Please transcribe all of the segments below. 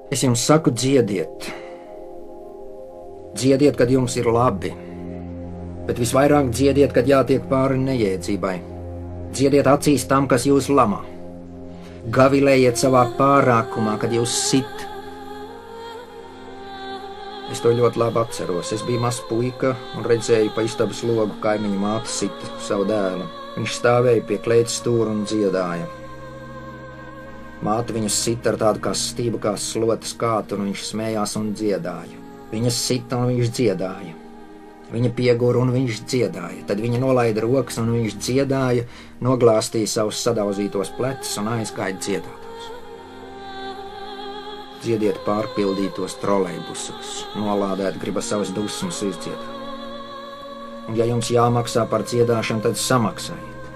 Es jums saku, dziediet. Dziediet, kad jums ir labi, bet visvairāk dziediet, kad jātiek pāri nejēdzībai. Dziediet acīs tam, kas jūs lamā. Gavilējiet savā pārākumā, kad jūs sit. Es to ļoti labi atceros. Es biju mazs puika un redzēju pa istabas logu kaimiņu māte sita savu dēlu. Viņš stāvēja pie kleitas stūra un dziedāja. Māte viņu sita ar tādu kā stību, kā slotas kātu, un viņš smējās un dziedāja. Viņa sita un viņš dziedāja. Viņa piegura un viņš dziedāja. Tad viņa nolaida rokas un viņš dziedāja, noglāstīja savus sadauzītos plecus un aizgāja dziedātos. Dziediet pārpildītos trolejbusos, nolādēt gribas savas dusmas izdziedāt. Un ja jums jāmaksā par dziedāšanu, tad samaksājiet.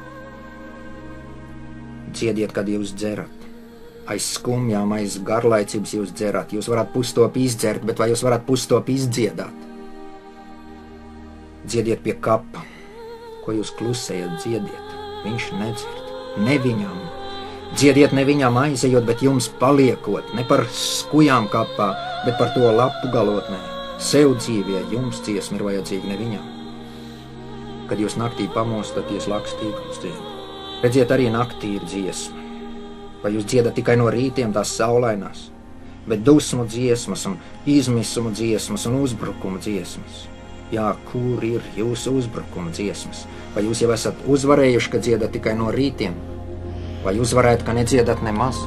Dziediet, kad jūs dzerat. Aiz skumjām, aiz garlaicības jūs dzerat. Jūs varat pustopi izdzert, bet vai jūs varat pustopi izdziedāt? Dziediet pie kapa. Ko jūs klusējat, dziediet. Viņš nedzird. Ne viņam. Dziediet ne viņam aizejot, bet jums paliekot. Ne par skujām kapā, bet par to lapu galotnē. Sev dzīvie jums dziesma ir vajadzīga, ne viņam. Kad jūs naktī pamostaties, lakstīgums dziedat. Redziet, arī naktī ir dziesma. Vai jūs dziedat tikai no rītiem tās saulainās, bet dusmu dziesmas un izmisumu dziesmas un uzbrukumu dziesmas? Jā, kur ir jūsu uzbrukuma dziesmas? Vai jūs jau esat uzvarējuši, ka dziedat tikai no rītiem? Vai uzvarēt, ka nedziedat nemaz?